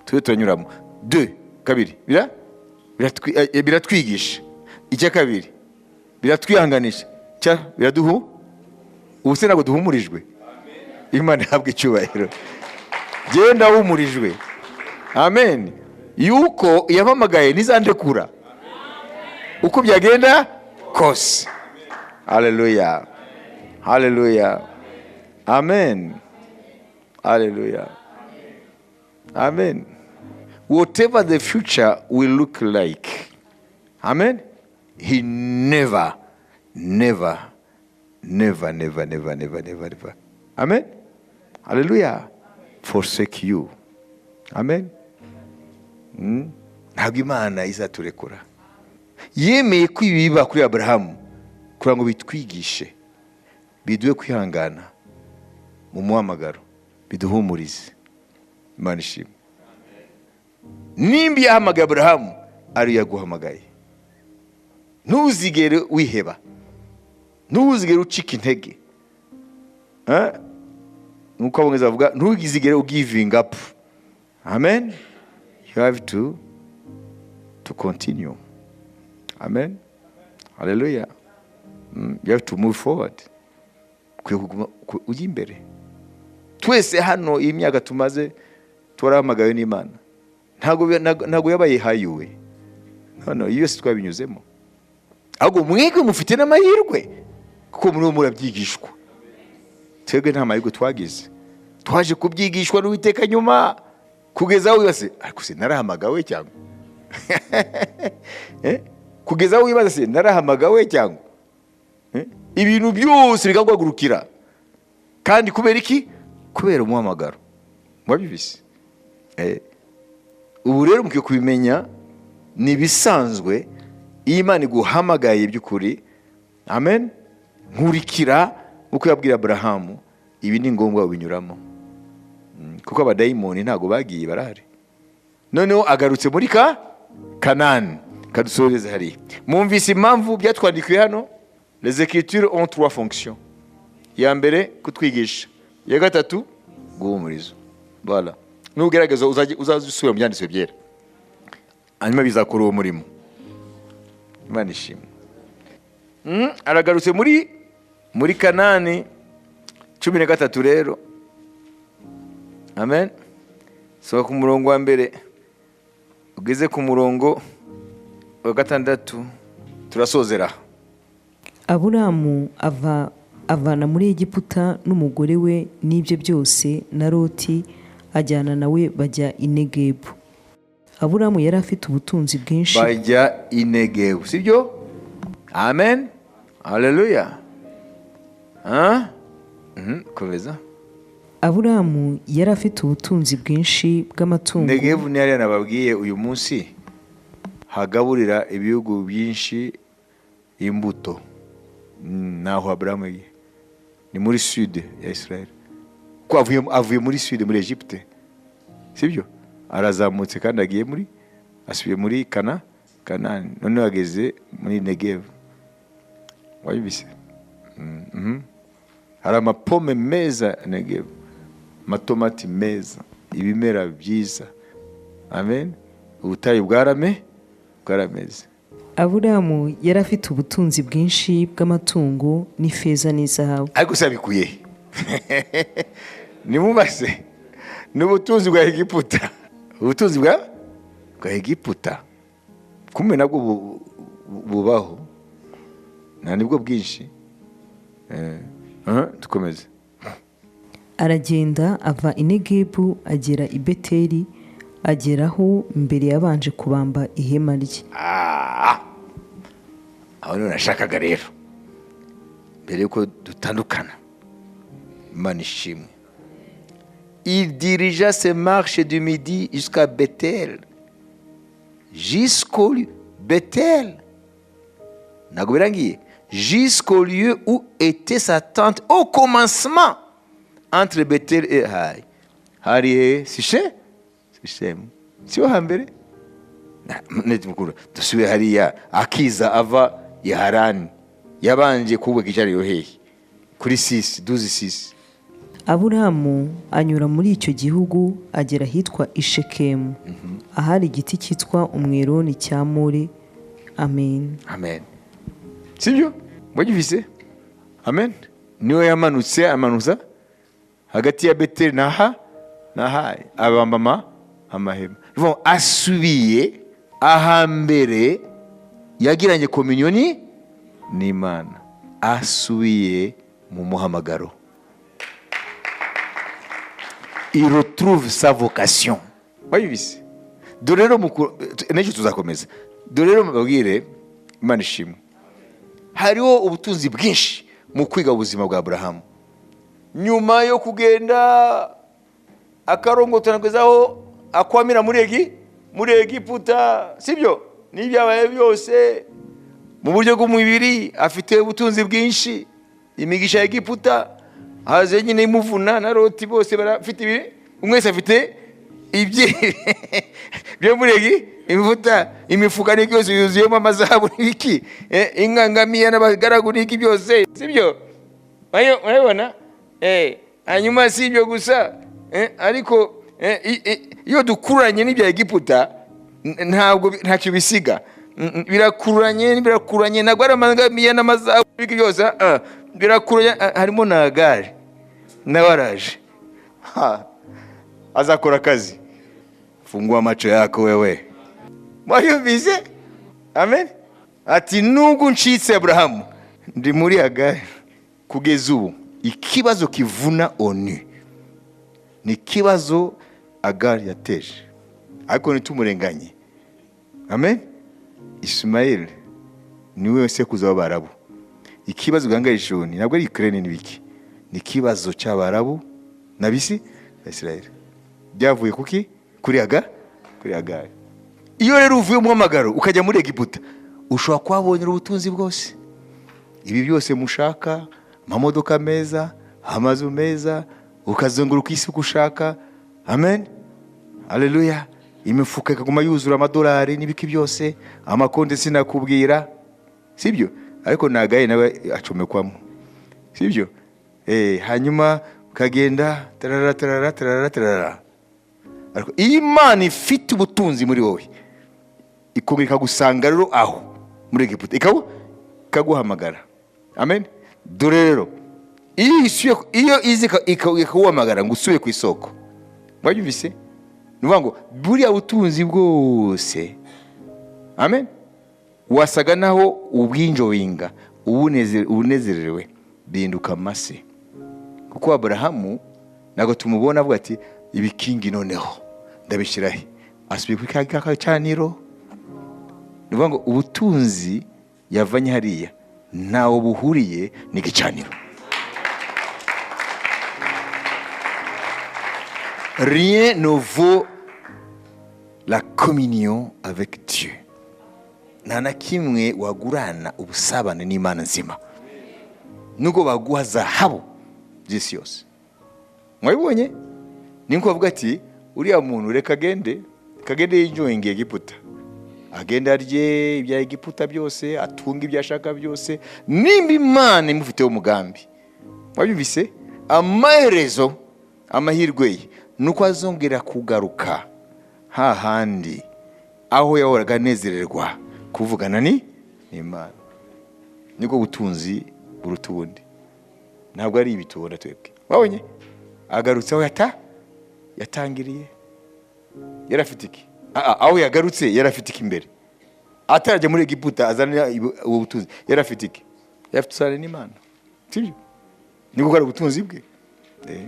tube turanyuramo. 2 kabiri biratwigisha. Icya kabiri biratwihanganisha. Biraduhu ubuse ntabwo duhumurijwe. Imana ihabwe icyubahiro. Genda humurijwe. Amen. Yuko yabamagaye nizandekura uko byagenda kose. Hallelujah. Hallelujah. Amen. Hallelujah. Amen. Whatever the future will look like, amen, he never, amen, hallelujah, forsake you. Amen. Ntabwo Imana izaturekura. Yemeye ko ibi biba kuri Aburahamu kugira ngo bitwigishe, biduhe kwihangana mu muhamagaro, biduhumurize. Imana ishimwe. Nimba yahamagaye Aburahamu ariyo yaguhamagaye, ntuzigere wiheba, ntuzigere ucika intege. Nuko abongeza bavuga ntuzigere giving up. Amen. You have to continue. Amen. Hallelujah. You have to move forward. Ujya imbere. Twese hano imyaka tumaze turahamagaye n'Imana. Ntago yabaye hayuwe. No, yose twabinyuzemo. Ahubwo mwege mufite n'amahirwe kuko muri murabyigishwa. Twebwe nta mahirwe twagize. Twaje kubyigishwa n'Uwiteka nyuma kugeza aho yose ariko se narahamagawe cyangwa kugeza aho wibaza se narahamagawe cyangwa ibintu byose bikagwagurukira. Kandi kubera iki? Kubera umuhamagaro. Mwabibise. Ubu rero mukwiye kubimenya, ni bisanzwe Imana iguhamagaye by'ukuri. Amen. Nkurikira uko yabwira Aburahamu, ibi ni ngombwa ubinyuramo. Kuko abadayimoni ntago bagiye barahari. Noneho agarutse muri Kanani. Kadusoreze hari. Mwumvise impamvu byatwandikiwe hano? Les Écritures ont 3 fonctions. Ya mbere kutwigisha, ya gatatu guhumuriza. Voilà. Nugerageza uzazisubira mu byanditswe byera, hanyuma bizakora uwo murimo. Imana ishimwe. Aragarutse muri Kanani 13 rero. Amen. Soka ku murongo wa mbere ugeze ku murongo wa 6 turasozera. Aburamu ava avana muri Egiputa n'umugore we n'ibye byose na Loti, ajyana nawe bajya i Negebu. Aburamu yari afite ubutunzi bwinshi. Bajya i Negebu, sibyo? Amen. Haleluya. Komeza. Aburamu yari afite ubutunzi bwinshi bw'amatungo. Negebu ni hariya nababwiye uyu munsi hagaburira ibihugu byinshi imbuto. Naho Aburamu ni muri sud ya Israel. Ko avuye muri sud muri Egypte, sibyo? Arazamutse kandi agiye asubiye muri Kanani, none ageze muri Negev. Wayibise? Hari amapome meza Negev, amatomati meza, ibimera byiza. Amen. Ubutayu bwarameze. Aburamu yari afite ubutunzi bwinshi bw'amatungo n'ifeza n'izahabu. Ariko sabikuye nimubase n'ubutunzi bwa Egiputa. Ubutunzi bwa Egiputa kumwe nabwo bubaho, nta nibwo bwinshi. Tukomeze. Aragenda ava i Negebu agera i Beteli, ageraho mbere yabanje kubamba ihema rye. Aho nashakaga rero mbere yuko dutandukana. Imana ishimwe. Il dirigea ses marches du midi jusqu'à Bethel. Jusqu'au lieu où était sa tente au commencement entre Bethel et Haï. Hari Sichem. Sio hambere. Dusubiye hariya akiza ava i Harani. Yabanje kubaka icyariro hehe kuri 12:6. Aburamu anyura muri icyo gihugu agera ahitwa Ishekemu, ahari igiti cyitwa umweroni cya More. Amen. Sibyo? Wagifise? Amen. Niwe amanuza hagati ya Beteli na Hayi, abamba amahema. Asubiye ahambere yagiranye kominyoni n'Imana, asubiye mu muhamagaro. Il retrouve sa vocation. Wayibise? Dore rero n'icyo tuzakomeza. Dore rero mbabwire, Imana ishimwe, hariho ubutunzi bwinshi mu kwiga ubuzima bwa Aburahamu. Nyuma yo kugenda akarongotana kwezaho akwamira muri Egiputa, sibyo? N'ibyabaye byose mu buryo bw'umubiri, afite ubutunzi bwinshi, imigisha ya Egiputa haze nyine imuvuna na Loti, bose barafite ibi, umwese afite byo muri Egiputa, imifuka n'iki yose yuzuyemo amazahabu n'iki, ingangamiya n'abagaragu n'iki byose, sibyo? Urabona? Hanyuma si ibyo gusa, ariko iyo dukuranye n'ibya Egiputa ntacyo bisiga. Birakuranye ntabwo ari amangamiya n'amazahabu n'iki byose, birakuranye. Harimo na Agari nawe araje, azakora akazi. Fungua macho yako wewe. Mwayumvise? Amen. Ati nubwo ncitse Aburahamu ndi muri Agari kugeza ubu, ikibazo kivuna onu ni kibazo Agari yateje, ariko nitumurenganye. Amen. Ismail niwe wese kuza w'Abarabu. Ikibazo gangarisha oni ntabwo ari Ukraine n'ibiki, ni kibazo cy'Abarabu nabisi Israel. Byavuye kuki? Kuri Agari. Iyo rero uvuye mu muhamagaro ukajya muri Egiputa, ushobora kwabonera ubutunzi bwose, ibi byose mushaka, amamodoka meza, amazu meza, ukazunguruka isi uko ushaka. Amen. Haleluya. Imifuka ikaguma yuzura amadolari n'ibiki byose, amakonde sinakubwira, sibyo? Ariko nagaye nawe acomekwamo, sibyo? Hanyuma ukagenda tarara. Ariko Imana ifite ubutunzi muri wowe, ikongera ikagusanga rero aho muri Egiputa, ikaguhamagara. Amen. Dore rero iyo izi ikaguhamagara ngo usuye ku isoko, wabyumvise? Nuvuga ngo buriya butunzi bwose, amen, wasaga naho ubwinjowinga, ubunezerewe, bihinduka amase. Kuko Aburahamu ntabwo tumubona avuga ati ibikingi noneho ndabishyira he, asubiye kuri ka gacaniro. Ni ukuvuga ngo ubutunzi yavanye hariya ntawo buhuriye n'igicaniro. Rien ne vaut la communion avec Dieu. Nta na kimwe wagurana ubusabane n'Imana nzima nubwo baguha zahabu by'isi yose. Mwabibonye? Ni nko bavuga ati uriya muntu reka agende yinjoyinge Egiputa, agenda arye ibya Egiputa byose, atunga ibyo ashaka byose, nimba Imana imufiteho umugambi. Wabyumvise? Amaherezo, amahirwe ye nuko azongera kugaruka hahandi aho yahoraga anezererwa kuvugana n'Imana. Niko butunzi buruta ubundi, ntabwo ari ibitubona twebwe. Wabonye? Agarutse aho yatangiriye. Yarafite iki? Aho yagarutse yarafite iki imbere? Atarajya muri Egiputa azanira ubu butunzi yarafite iki? Yarafite usane n'Imana. Sibyo? Niko ari ubutunzi bwe.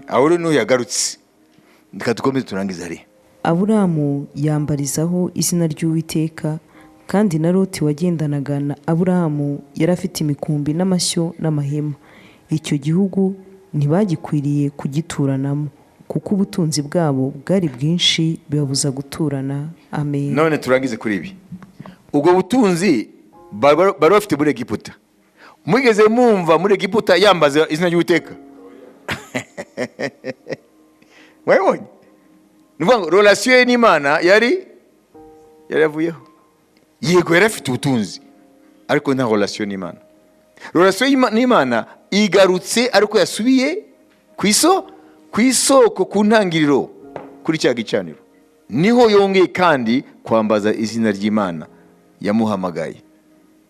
Aho rero no yagarutse. Ndika dukomeze turangiza ari. Aburamu yambarizaho izina ry'Uwiteka, kandi na Loti wagendanaga na Aburamu yarafite imikumbi n'amashyo n'amahema. Icyo gihugu ntibagikwiriye kugituranamo, kuko ubutunzi bwabo bwari bwinshi bibabuza guturana. Amen. None turangize kuri ibi. Ubwo butunzi bari bafite muri Egiputa. Mwigeze mumva muri Egiputa yambaza izina ry'Uwiteka? Mwabonye? Nuvuga relation n'Imana yari yavuyeho. Yego yarafite ubutunzi ariko nta relation n'Imana. Relation n'Imana igarutse ariko yasubiye ku isoko, ku ntangiriro, kuri cya gicaniro. Niho yongeye kandi kwambaza izina ry'Imana yamuhamagaye.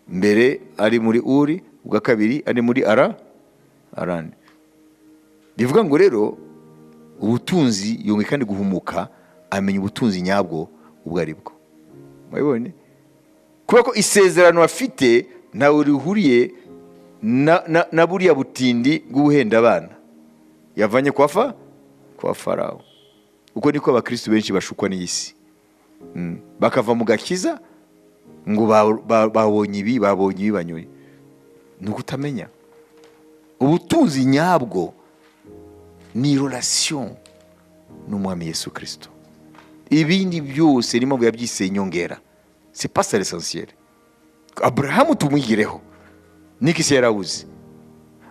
Mbere ari muri Uri, ubwa kabiri ari muri Arani. Bivuga ngo rero ubutunzi yongeye kandi guhumuka, amenya ubutunzi nyabwo ubwo ari bwo. Mwabibonye? Kubera ko isezerano afite ntawe rihuriye na buriya butindi bw'ubuhenda abana yavanye kwa Farawo. Uko niko abakristo benshi bashukwa n'isi. Bakava mu gakiza ngo babonye ibi banyuye. Nuko utamenya ubutunzi nyabwo ni relation n'Umwami Yesu Kristo. Ibindi byose ni mpamvu yabyise inyongera. C'est pas ça l'essentiel. Abrahamu tumwigireho niki se yarawuzi.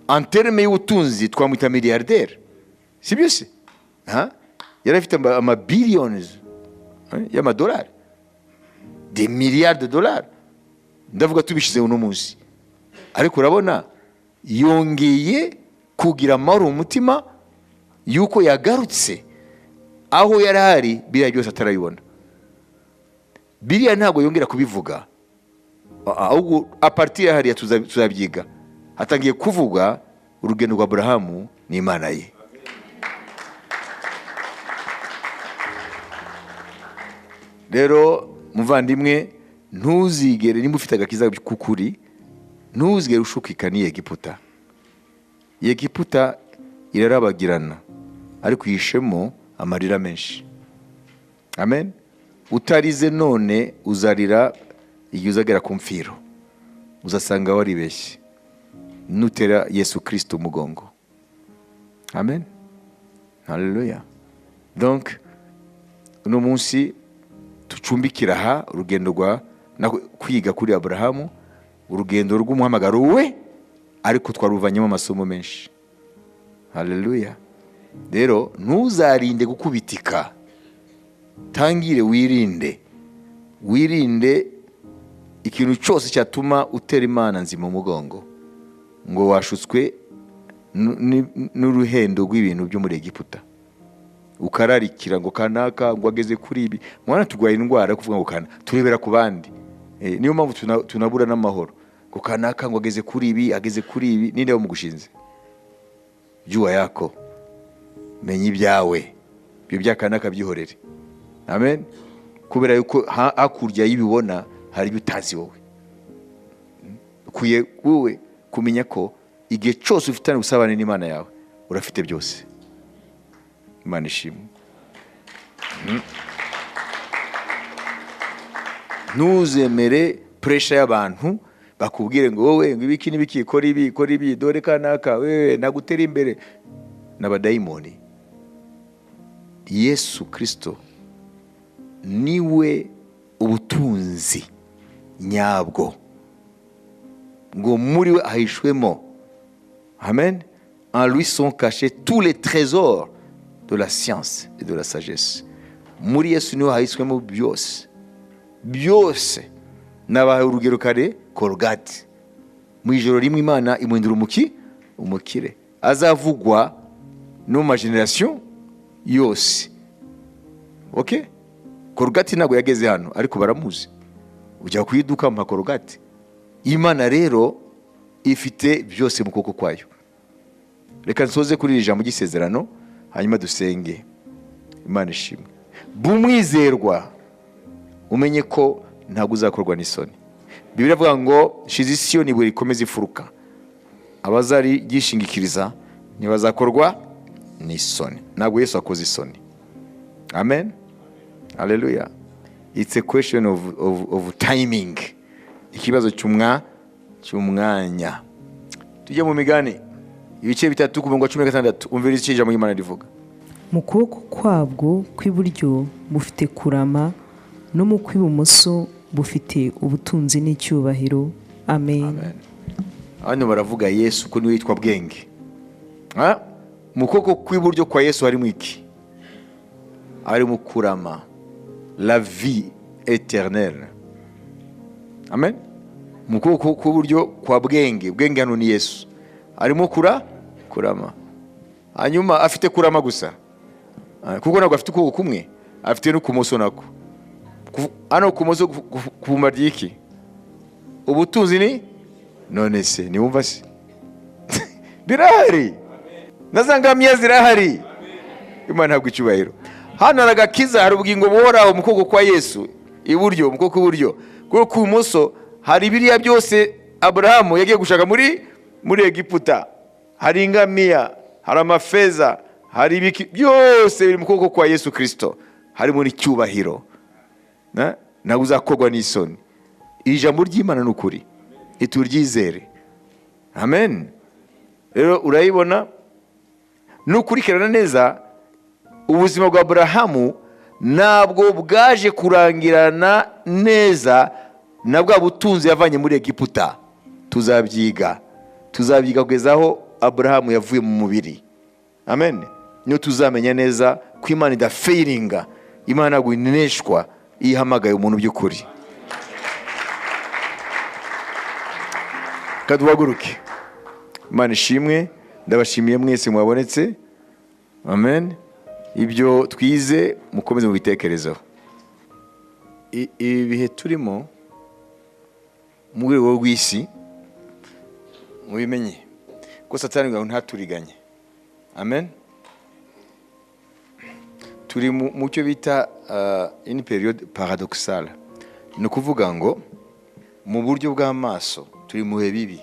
En terme y'ubutunzi twamwita milliardaire. Si byo se? Yarafite ama billions y'amadolari, des milliards de dollars. Ndavuga tubishize uno munsi. Ariko urabona yongeye kugira amahoro umutima yuko yagarutse aho yarahari biriya byose atarabibona. Biriya ntabwo yongera kubivuga, ahubwo a partir ya hariya tuzabyiga. Hatangiye kuvuga urugendo rwa Aburahamu n'Imana ye. Rero muvandimwe, ntuzigere nimba ufite agakiza kukuri, ntuzigere ushukika ni Egiputa. Egiputa irarabagirana ariko yishemo amarira menshi. Amen. Utarize none uzarira igihe uzagera ku mfiro, uzasanga waribeshye nutera Yesu Kristo umugongo. Amen. Haleluya. Donc uno munsi tucumbikira aha urugendo rwa kwiga kuri Aburahamu, urugendo rw'umuhamagaro we, ariko twaruvanyemo amasomo menshi. Haleluya. Rero ntuzarinde gukubitika, tangire wirinde ikintu cyose cyatuma utera Imana nzima umugongo ngo washutswe n'uruhendo rw'ibintu byo muri Egiputa. Ukararikira ngo kanaka ngo ageze kuri ibi. Mwana turwaye indwara kuvuga ngo kana turebera ku bandi. Niyo mpamvu tunabura n'amahoro. Ngo kanaka ngo ageze kuri ibi, ninde wamugushinze? Jua yako. Menya ibyawe. Ibyo byakanaka byihorere. Amen. Kubera yuko hakurya y'ibibona hari utazi wowe. Kuye wowe kumenya ko igihe cyose ufitanye ubusabane n'Imana yawe urafite byose. Imana ishimwe. Ntuzemere pressure y'abantu bakubwire ngo wowe ngo ibiki n'ibiki, kora ibi dore kanaka wewe nagutera imbere. N'abadayimoni. Yesu Kristo niwe ubutunzi nyabwo, ngo muri we ahishwemo. Amen. En lui sont cachés tous les trésors de la science et de la sagesse. Muri Yesu niwe ahishwemo byose. Nabahaye urugero kare, Korogati. Mu ijoro rimwe Imana imuhindura umukire, azavugwa no ma generation yose. Okay? Korogati ntabwo yageze hano ariko baramuzi. Ujya kwiduka mu Korogati. Imana rero ifite byose mu kuboko kwayo. Reka nsoze kuri iri jambo ry'isezerano hanyuma dusenge. Imana ishimwe. Bumwizerwa umenye ko ntabwo uzakorwa n'isoni. Bibiliya ivuga ngo shize Siyoni ibuye rikomeza ifuruka, abazari gishingikiriza ntibazakorwa n'isoni. Ntabwo Yesu akoze isoni. Amen. Hallelujah. It's a question of timing. Ikibazo cy'umwanya. Tujye mu Migani ibice 3 ku murongo wa 16. Umvira iki ijambo ry'Imana rivuga. Mu kuboko kwabwo kw'iburyo bufite kurama, no mu kw'ibumoso bufite ubutunzi n'icyubahiro. Amen. Hano baravuga Yesu ko niwe yitwa bwenge. Mu kuboko kw'iburyo kwa Yesu harimo iki? Harimo kurama, la vie éternelle. Amen. Mu kuboko kw'iburyo kwa bwenge hano ni Yesu, harimo kurama. Hanyuma afite kurama gusa, kuko ntabwo afite ukuboko kumwe, afite no kumoso nako. Hano kumoso kubumba ryiki? Ubutunzi ni none se niwumva se? Birahari. Nazangamiya zirahari. Imana ntabwo icyubahiro. Hano aragakiza, hari ubugingo buhoraho mu kuboko kwa Yesu iburyo, mu kuboko kw'iburyo. Kuko kumoso hari biriya byose Abrahamu yagiye gushaka muri Egiputa. Hari ingamiya, hari amafeza, hari ibiki byose biri mu kuboko kwa Yesu Kristo. Hari muri cyubahiro. Ntabwo uzakorwa n'isoni. Ijambo ry'Imana n'ukuri, ituryizere. Amen. Rero urayibona nukurikirana neza ubuzima bwa Abrahamu ntabwo bwaje kurangirana neza na bwa butunzi yavanye muri Egiputa. Tuzabyiga kugeza aho Abrahamu yavuye mu mubiri. Amen. Niyo tuzamenya neza ko Imana idafailinga, Imana ntabwo ineshwa ihamagaye umuntu by'ukuri. Kaduhaguruke. Imana ishimwe. Ndabashimiye mwese mwabonetse. Amen. Ibyo twize mukomeze mu bitekerezo. Ibihe turimo mu rwego rw'isi mubimenye ko Satani ngo ntaturiganye. Amen. Turi mu cyo bita une période paradoxale. Ni ukuvuga ngo mu buryo bw'amaso turi mu bihe bibi.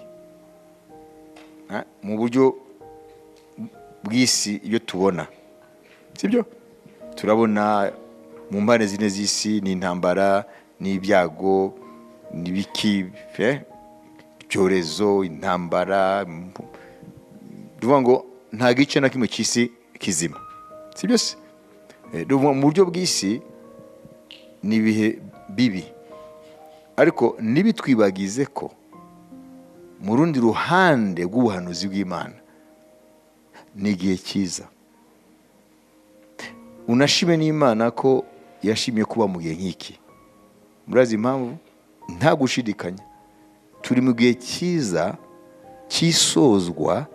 Mu buryo bw'isi iyo tubona, sibyo? Turabona mu mpande zine z'isi ni intambara, ni ibyago, ni biki, icyorezo, intambara. Duvuga ngo nta gice na kimwe cy'isi kizima, sibyo se? Mu buryo bw'isi ni ibihe bibi, ariko nibitwibagize ko mu rundi ruhande rw'ubuhanuzi bw'Imana ni igihe cyiza. Unashime n'Imana ko yashimiye kuba mu gihe nk'iki. Murazi impamvu? Nta gushidikanya turi mu gihe cyiza cy'isozwa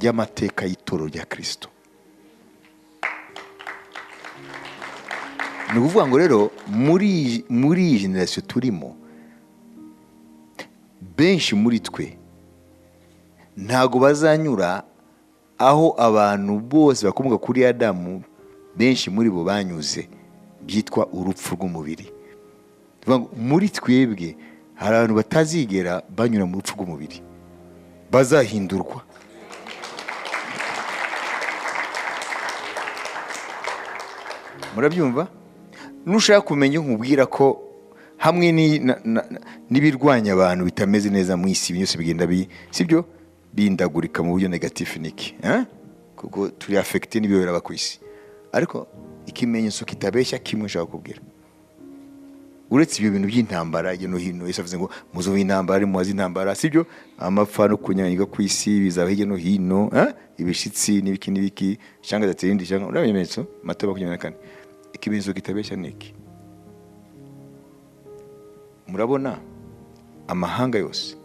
ry'amateka y'itoro rya Kristo. Ni ukuvuga ngo rero muri iyi generasiyo turimo, benshi muri twe ntago bazanyura aho abantu bose bakomoka kuri Adamu, benshi muri bo banyuze, byitwa urupfu rw'umubiri. Muri twebwe hari abantu batazigera banyura mu rupfu rw'umubiri, bazahindurwa. murabyumva? Nushaka kumenya nkubwira ko hamwe n'ibirwanya abantu bitameze neza mu isi byose bigenda sibyo bindagurika mu buryo negatif niki kuko turi affecté n'ibyo biraba ku isi. Ariko ikimenyetso kitabeshya kimwe nshaka kubwira, uretse ibyo bintu by'intambara no hino, Yesu avuze ngo muzo intambara muwazi intambara, sibyo amapfa no kunyanyiga ku isi bizaba hirya no hino, ibishitsi n'ibiki cyangwa datindi cyangwa uramenyetso Matayo 24. Ikimenyetso kitabeshya niki? Murabona amahanga yose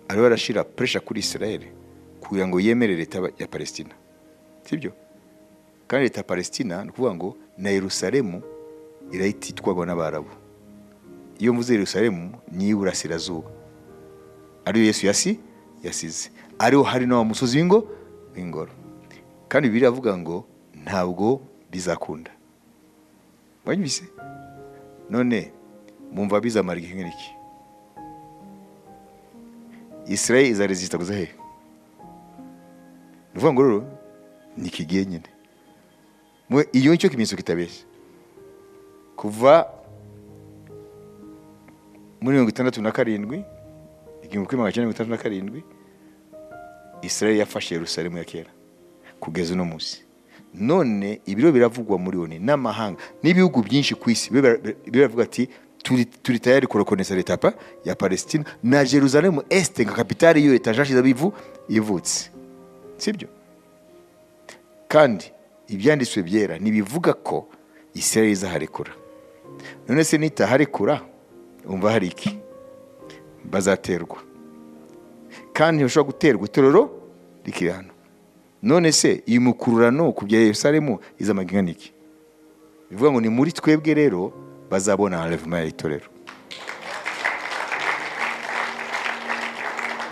ariho arashira pressure kuri Israel kugira ngo yemere leta ya Palestina, sibyo? Kandi leta ya Palestina ni kuvuga ngo na Yerusalemu irayititwagwa n'Abarabu. Iyo mvuze Yerusalemu ni iburasirazuba, ariyo Yesu yasize, ariho hari no musozi w'ingoro. Kandi Bibiliya avuga ngo ntabwo bizakunda. Wanyumvise? None mumva bizamara igihe nk'iki? Israel izaresista kuza he? Nuvuga ngo rero ni kigiye nyine. Iyo nicyo kimenyetso kitabeshya. Kuva muri 1967 1967 Israel yafashe Yerusalemu ya kera kugeza no munsi. None ibiro biravugwa muri oni n'amahanga n'ibihugu byinshi ku isi biravuga ati turi tayari kurekonesa leta ya Palestina na Jerusalem Est nka kapitali yo leta jashiza ivutse, sibyo? Kandi ibyanditswe byera nibivuga ko Israel izaharekura. None se nitaharekura umva hari iki? Bazaterwa. Kandi ushobora guterwa itorero rikiri hano. None se iyi mukururano ku bya Yerusalemu izamaginga niki? Bivuga ngo ni muri twebwe rero bazabona enlèvement y'itorero.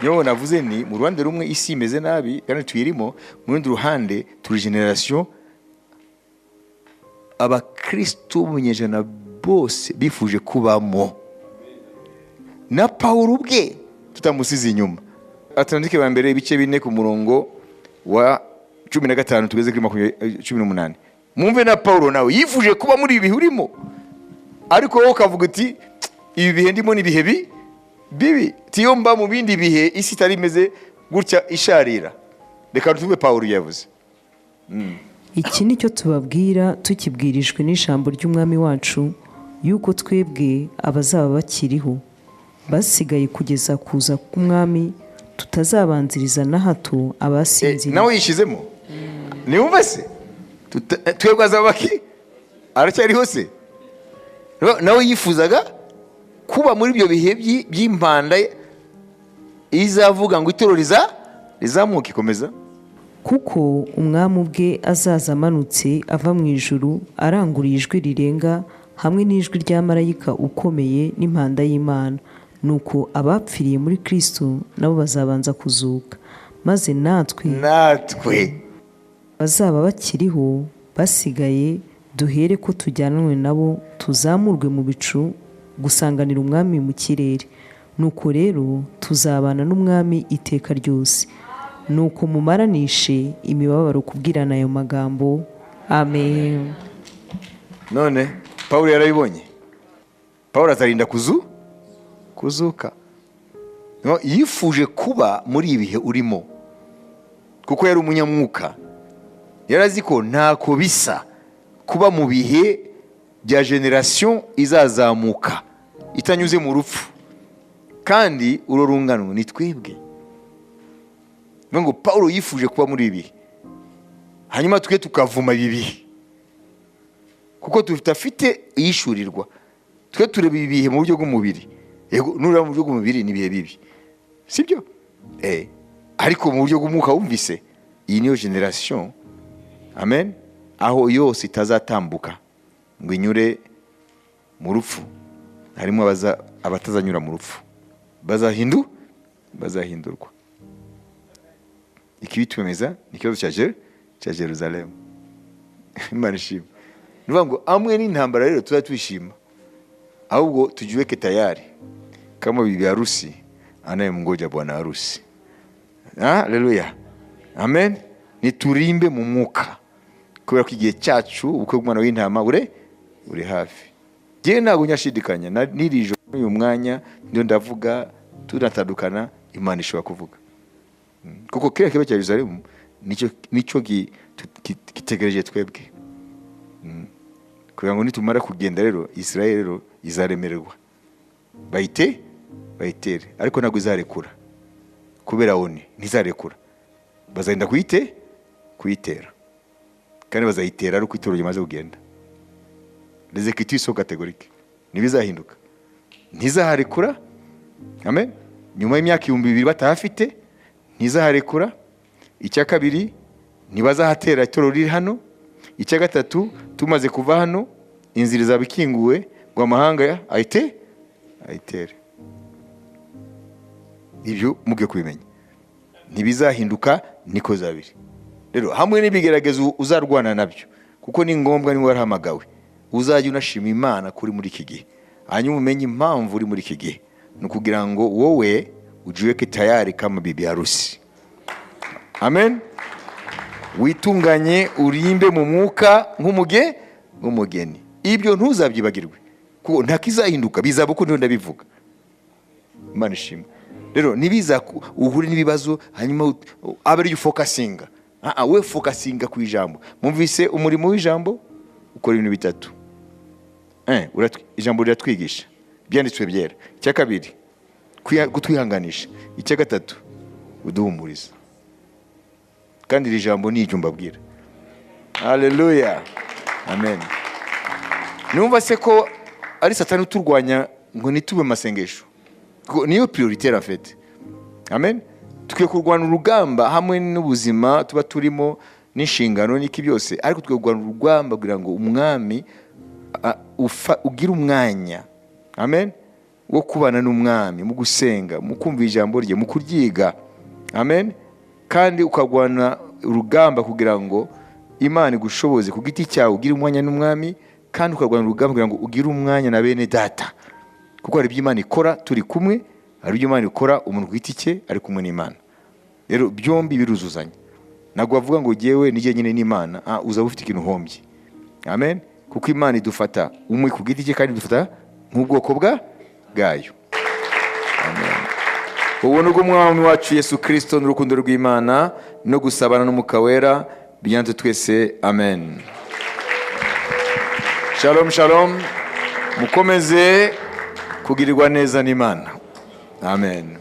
Yo navuze ni mu Rwanda rumwe isi imeze nabi kandi tuyirimo, mu rundi ruhande turi generation abakristo b'umunyejana bose bifuje kubamo. Na Paulo ubwe tutamusize inyuma. Atandike ba mbere ibice 4 ku murongo wa 15 tugeze kuri 18. Mumve na Paulo nawe yifuje kuba muri ibi urimo. Ariko wowe kavuga uti ibi bihe ndimo ni bihe bibi, tiyomba mu bindi bihe isi itari imeze gutya isharira. Reka tuve Paulo yavuze. Iki nicyo tubabwira tukibwirijwe n'ijambo ry'umwami wacu yuko twebwe abazaba bakiriho basigaye kugeza kuza k'umwami tutazabanziriza na hato abasinzira. Nawe yishizemo niwumva se twebwe azabaki aracyariho se? Nawe yifuzaga kuba muri ibyo bihe by'impanda izavuga ngo itorero rizamuka ikomeza, kuko umwami ubwe azaza amanutse ava mu ijuru aranguriye ijwi rirenga hamwe n'ijwi rya marayika ukomeye n'impanda y'Imana. Nuko abapfiriye muri Kristo nabo bazabanza kuzuka, maze natwe bazaba bakiriho basigaye duhere ko tujyanwe nabo tuzamurwe mu bicu gusanganira umwami mu kirere. Nuko rero tuzabana n'umwami iteka ryose. Nuko mumaranishe imibabaro kubwirana ayo magambo. Amen. None Paulo yarabibonye. Paulo azarinda kuzuka. No, yifuje kuba muri ibihe urimo kuko yari umunyamwuka. Yarazi ko ntako bisa kuba mu bihe bya generation izazamuka itanyuze mu rupfu, kandi urorungano ni twebwe. Ngo Paulo yifuje kuba muri ibi, hanyuma twe tukavuma bibi kuko tutafite yishurirwa. Twe tureba ibihe mu buryo bw'umubiri, yego nura mu buryo bw'umubiri ni bihe bibi, sibyo? Ariko mu buryo bw'umwuka wumvise iyi niyo generation, amen, aho yose itazatambuka ngo inyure mu rupfu. Harimo abatazanyura mu rupfu, bazahindurwa. Ikibitwemeza ni kibazo cya Jerusalem. Imana ishimwe. Nuvuga ngo amwe n'intambara rero tuzatwishima, ahubwo tujiweke tayari kama bibi harusi anayemngoja bwana harusi. Haleluya, amen. Niturimbe mu mwuka kubera ko igihe cyacu ubukwe bw'umwana w'intama uri hafi. Njyewe ntabwo nyashidikanya n'iri joro uyu mwanya ndio ndavuga tunatandukana, Imana ishobora kuvuga, kuko kera kiba cya Yerusalemu nicyo gitegereje twebwe, kugira ngo nitumara kugenda rero Israel rero izaremererwa bayitere, ariko ntabwo izarekura kubera oni ntizarekura, bazagenda kuyitera kandi bazayitera ari uko itoro rimaze kugenda. Les écritures sont catégoriques, ntibizahinduka, ntizaharekura. Amen. Nyuma y'imyaka 2000 batahafite ntizaharekura. Icya kabiri ntibazahatera itoro riri hano. Icya gatatu tumaze kuva hano inzira zabikinguwe ngo amahanga ayitere. Ibyo muge kubimenya, ntibizahinduka, niko zabiri. Rero hamwe n'ibigeragezo uzarwana nabyo, kuko ni ngombwa ni warahamagawe, uzajya unashima Imana kuri muri iki gihe, hanyuma umenye impamvu uri muri iki gihe, ni ukugira ngo wowe ujiweke tayari kama bibi harusi. Amen. Witunganye urimbe mu mwuka nk'umugeni. Ibyo ntuzabyibagirwe, kuko ntakizahinduka, bizaba uko ndabivuga. Imana ishimwe. Rero nibiza uhure n'ibibazo hanyuma abe ari focusinga. We focusinga ku ijambo. Mumvise umurimo w'ijambo ukora ibintu bitatu. Ijambo riratwigisha, byanditswe byera. Icya kabiri kutwihanganisha. Icya gatatu uduhumuriza. Kandi iri jambo ni icyo mbabwira. Haleluya. Amen. Numva se ko ari Satani uturwanya ngo nitube masengesho, niyo prioritaire en fait. Amen. Tukwiye kurwana urugamba hamwe n'ubuzima tuba turimo n'inshingano n'iki byose, ariko tukwiye kurwana urugamba kugira ngo umwami ugira umwanya, amen, wo kubana n'umwami, mu gusenga, mu kumva ijambo rye, mu kuryiga, amen, kandi ukagwana urugamba kugira ngo Imana igushoboze ku giti cyawe ugira umwanya n'umwami, kandi ukagwana urugamba kugira ngo ugire umwanya na bene data, kuko hari ibyo Imana ikora turi kumwe, hari ibyo Imana ikora umuntu ku giti cye ari kumwe n'Imana. Rero byombi biruzuzanya, ntabwo bavuga ngo jyewe nije nyine n'Imana, uzaba ufite ikintu uhombye. Amen. Kuko Imana idufata umwe ku giti cye kandi idufata nk'ubwoko bwayo. Amen. Ubuntu bw'umwami wacu Yesu Kristo n'urukundo rw'Imana no gusabana n'Umwuka Wera byanze twese. Amen. Shalom shalom. Mukomeze kugirirwa neza n'Imana. Amen.